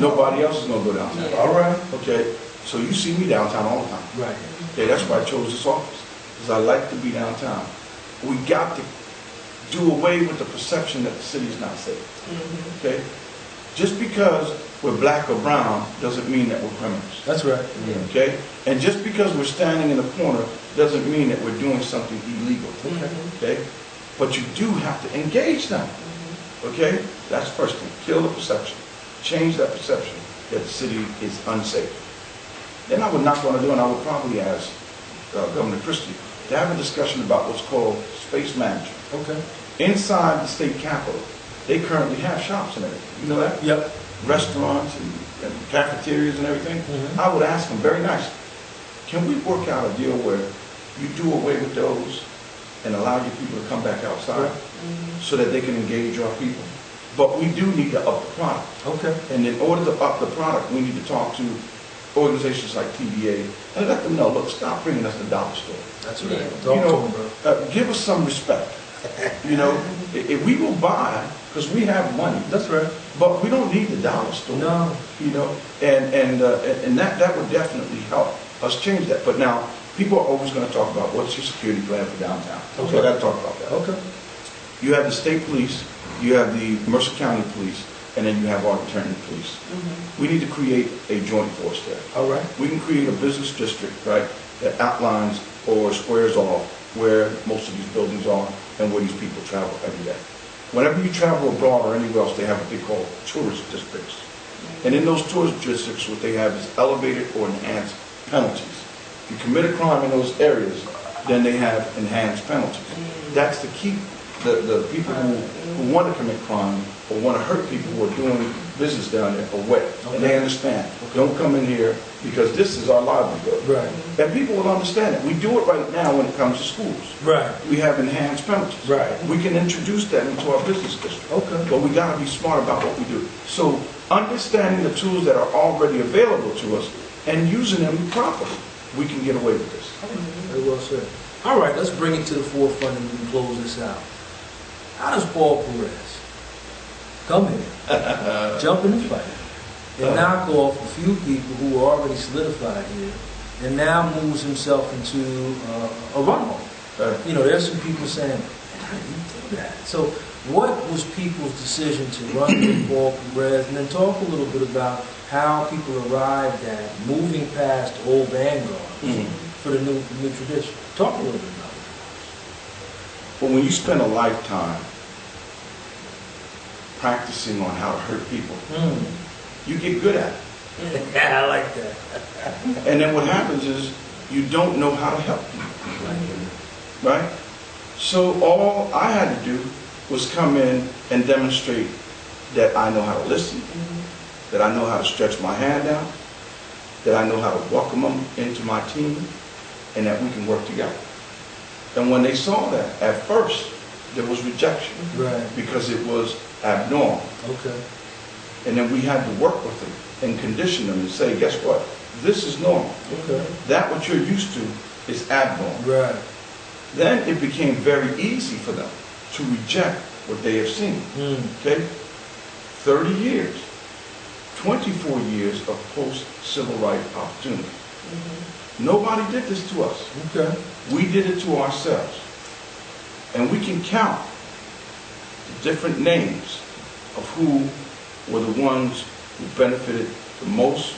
Nobody else is going to go downtown. All right. Okay, so you see me downtown all the time. Right. Okay, that's why I chose this office, because I like to be downtown. We got to do away with the perception that the city is not safe. Okay, just because we're black or brown doesn't mean that we're criminals. That's right. Okay, and just because we're standing in the corner doesn't mean that we're doing something illegal. Okay, but you do have to engage them. Okay, that's the first thing. Kill the perception. Change that perception that the city is unsafe. Then I would knock on the door and I would probably ask Governor Christie to have a discussion about what's called space management. Okay. Inside the state capitol, they currently have shops and everything. You know that? Yep. Restaurants and cafeterias and everything. I would ask them very nicely, can we work out a deal where you do away with those and allow your people to come back outside so that they can engage our people? But we do need to up the product. Okay. And in order to up the product, we need to talk to organizations like TVA and let them know, look, stop bringing us the dollar store. That's right. You know, give us some respect. You know, if we will buy, because we have money. That's right. But we don't need the dollar store. No. You know, and that would definitely help us change that. But now, people are always going to talk about what's your security plan for downtown. Okay. So I got to talk about that. Okay. You have the state police, you have the Mercer County Police, and then you have our attorney police. We need to create a joint force there. All right. We can create a business district, right, that outlines or squares off where most of these buildings are and where these people travel every day. Whenever you travel abroad or anywhere else, they have what they call tourist districts. And in those tourist districts, what they have is elevated or enhanced penalties. If you commit a crime in those areas, then they have enhanced penalties. That's to keep the people who want to commit crime or want to hurt people who are doing business down there away. And they understand. Don't come in here because this is our livelihood. Right. And people will understand it. We do it right now when it comes to schools. Right. We have enhanced penalties. Right. We can introduce that into our business district. Okay. But we got to be smart about what we do. So understanding the tools that are already available to us and using them properly, we can get away with this. Very well said. All right, let's bring it to the forefront and we can close this out. How does Paul Perez come here, jump in the fight, and knock off a few people who are already solidified here, and now moves himself into a runoff? You know, there's some people saying, man, how do you do that? So what was people's decision to run with Paul Perez? And then talk a little bit about how people arrived at moving past old vanguards for the new tradition. Talk a little bit about it. But when you spend a lifetime practicing on how to hurt people, you get good at it. Yeah, I like that. And then what happens is you don't know how to help people. Right? So all I had to do was come in and demonstrate that I know how to listen, that I know how to stretch my hand out, that I know how to welcome them into my team, and that we can work together. And when they saw that, at first, there was rejection. Right. Because it was abnormal. Okay. And then we had to work with them and condition them and say, guess what? This is normal. Okay. That what you're used to is abnormal. Right. Then it became very easy for them to reject what they have seen. Okay? 30 years, 24 years of post-civil rights opportunity. Nobody did this to us. Okay. We did it to ourselves. And we can count the different names of who were the ones who benefited the most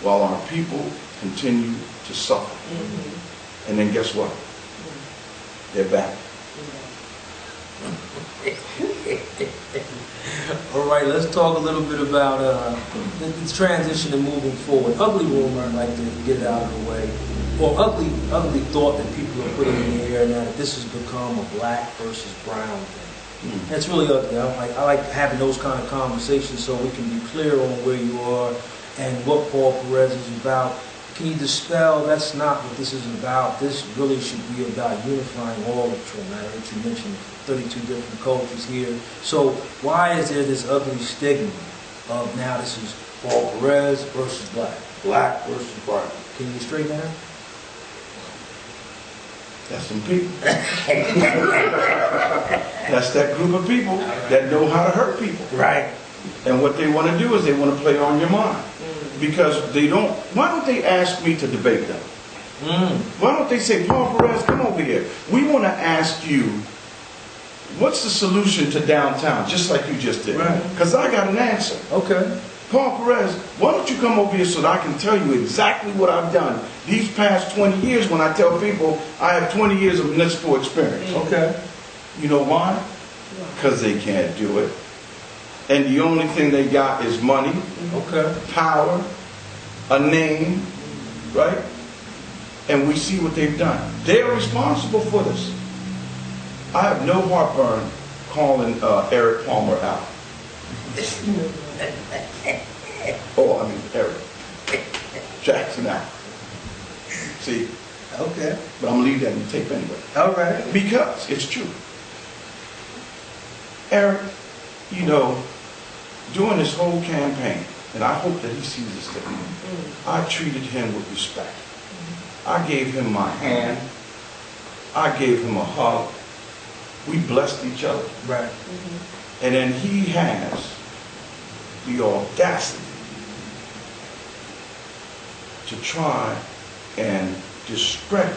while our people continue to suffer. And then guess what? They're back. All right, let's talk a little bit about the transition and moving forward. Ugly rumor, I'd like to get it out of the way. Or ugly thought that people are putting in the air now that this has become a black versus brown thing. That's really ugly. I like having those kind of conversations so we can be clear on where you are and what Paul Perez is about. Can you dispel that's not what this is about? This really should be about unifying all of Toronto. You mentioned 32 different cultures here. So why is there this ugly stigma of now this is Paul Perez versus black versus brown? Can you straighten that out? That's some people. That's that group of people that know how to hurt people. Right. And what they want to do is they want to play on your mind. Because they don't, why don't they ask me to debate them? Why don't they say, Paul Perez, come over here. We want to ask you, what's the solution to downtown? Just like you just did. Because I got an answer. Okay. Paul Perez, why don't you come over here so that I can tell you exactly what I've done these past 20 years when I tell people I have 20 years of municipal experience. Okay. You know why? Because they can't do it. And the only thing they got is money, power, a name, right? And we see what they've done. They're responsible for this. I have no heartburn calling Eric Palmer out. Eric Jackson out. See? Okay. But I'm going to leave that in the tape anyway. All right. Because it's true. Eric, you know, during this whole campaign, and I hope that he sees this thing, I treated him with respect. I gave him my hand. I gave him a hug. We blessed each other. Right. And then he has the audacity to try and discredit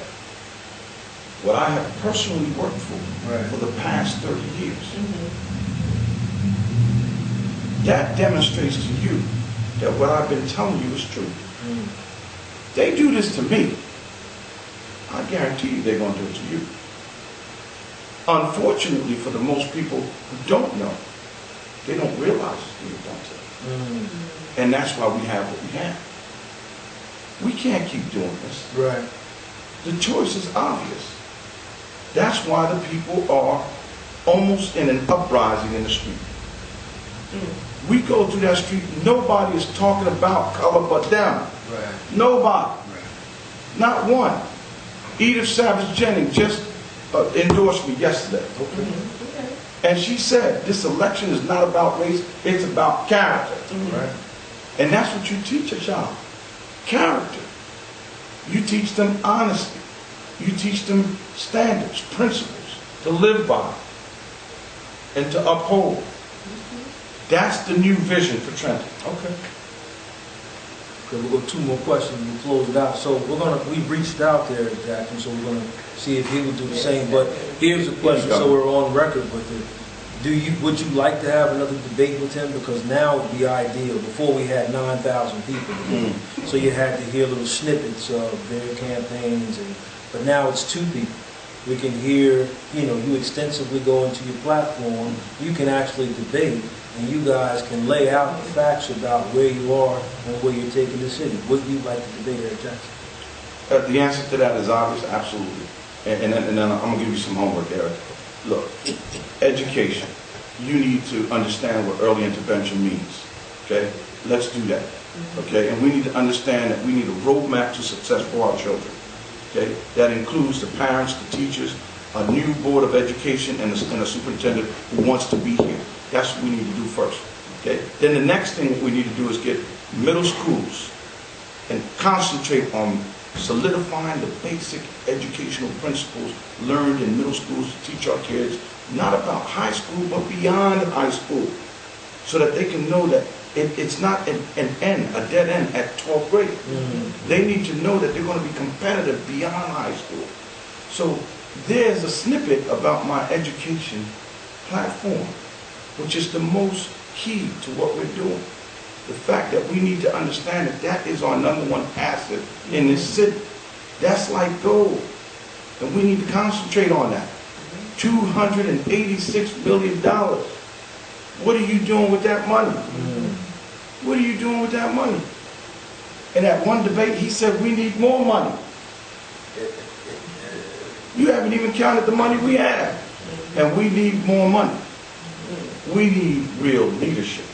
what I have personally worked for the past 30 years. That demonstrates to you that what I've been telling you is true. They do this to me. I guarantee you they're going to do it to you. Unfortunately, for the most people who don't know, they don't realize it's being done to them. And that's why we have what we have. We can't keep doing this. Right. The choice is obvious. That's why the people are almost in an uprising in the street. We go through that street, nobody is talking about color but them. Right. Nobody. Not one. Edith Savage Jennings just endorsed me yesterday. And she said, this election is not about race, it's about character. And that's what you teach a child. Character. You teach them honesty. You teach them standards, principles to live by and to uphold. That's the new vision for Trenton. Okay, we'll go 2 more questions and we'll close it out. So we've reached out there, Jackson, so we're gonna see if he will do the same. But here's a question, so we're on record with it. Would you like to have another debate with him? Because now would be ideal. Before we had 9,000 people, so you had to hear little snippets of their campaigns, but now it's 2 people. We can hear, you extensively go into your platform. You can actually debate, and you guys can lay out the facts about where you are and where you're taking the city. Would you like to debate, Eric Jackson? The answer to that is obvious, absolutely. And then I'm going to give you some homework, Eric. Look, education. You need to understand what early intervention means. Okay? Let's do that. Okay? And we need to understand that we need a roadmap to success for our children. Okay? That includes the parents, the teachers, a new board of education, and a superintendent who wants to be here. That's what we need to do first. Okay? Then the next thing that we need to do is get middle schools and concentrate on solidifying the basic educational principles learned in middle schools to teach our kids, not about high school, but beyond high school, so that they can know that it's not a dead end at 12th grade. They need to know that they're going to be competitive beyond high school. So there's a snippet about my education platform, which is the most key to what we're doing. The fact that we need to understand that that is our #1 asset in this city. That's like gold. And we need to concentrate on that. $286 million. What are you doing with that money? What are you doing with that money? In that one debate, he said we need more money. You haven't even counted the money we have. And we need more money. We need real leadership.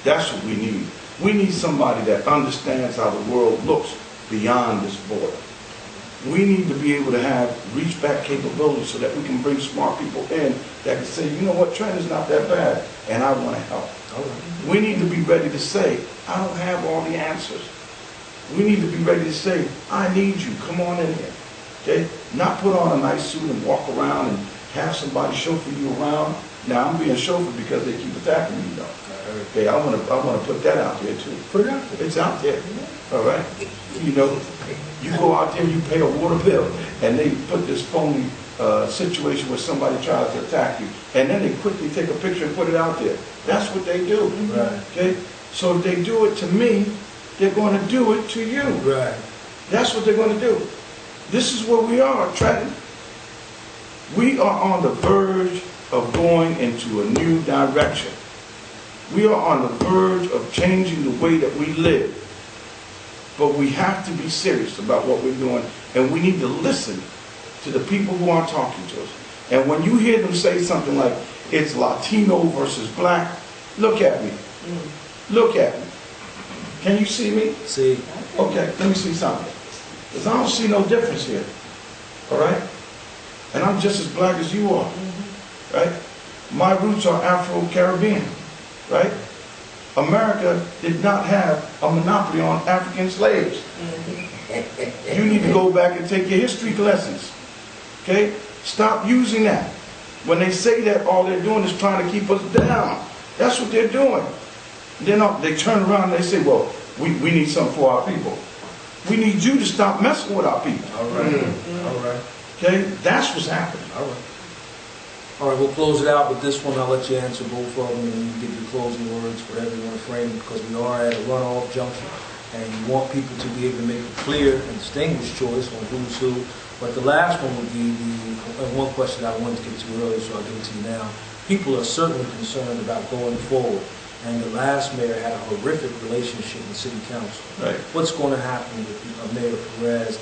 That's what we need. We need somebody that understands how the world looks beyond this border. We need to be able to have reach-back capabilities so that we can bring smart people in that can say, you know what, Trent is not that bad, and I want to help. We need to be ready to say, I don't have all the answers. We need to be ready to say, I need you, come on in here. Okay? Not put on a nice suit and walk around and have somebody chauffeur you around. Now, I'm being chauffeured because they keep attacking me, though. Okay, I wanna put that out there too. Put it out there. It's out there, all right? You know, you go out there, you pay a water bill, and they put this phony situation where somebody tries to attack you, and then they quickly take a picture and put it out there. That's what they do, Right. okay? So if they do it to me, they're gonna do it to you. Right. That's what they're gonna do. This is where we are, Trenton. We are on the verge of going into a new direction. We are on the verge of changing the way that we live. But we have to be serious about what we're doing, and we need to listen to the people who are talking to us. And when you hear them say something like, it's Latino versus black, look at me. Look at me. Can you see me? See. Okay, let me see something. Because I don't see no difference here. All right? And I'm just as black as you are. Right? My roots are Afro-Caribbean. Right? America did not have a monopoly on African slaves. You need to go back and take your history lessons. Okay? Stop using that. When they say that, all they're doing is trying to keep us down. That's what they're doing. They turn around and they say, well, we need something for our people. We need you to stop messing with our people. All right. All right. Okay? That's what's happening. All right. All right, we'll close it out with this one. I'll let you answer both of them and you give your closing words, whatever you want to frame it, because we are at a runoff junction and you want people to be able to make a clear and distinguished choice on who's who. But the last one would be one question I wanted to get to earlier, so I'll give it to you now. People are certainly concerned about going forward. And the last mayor had a horrific relationship with city council. Right. What's going to happen with Mayor Perez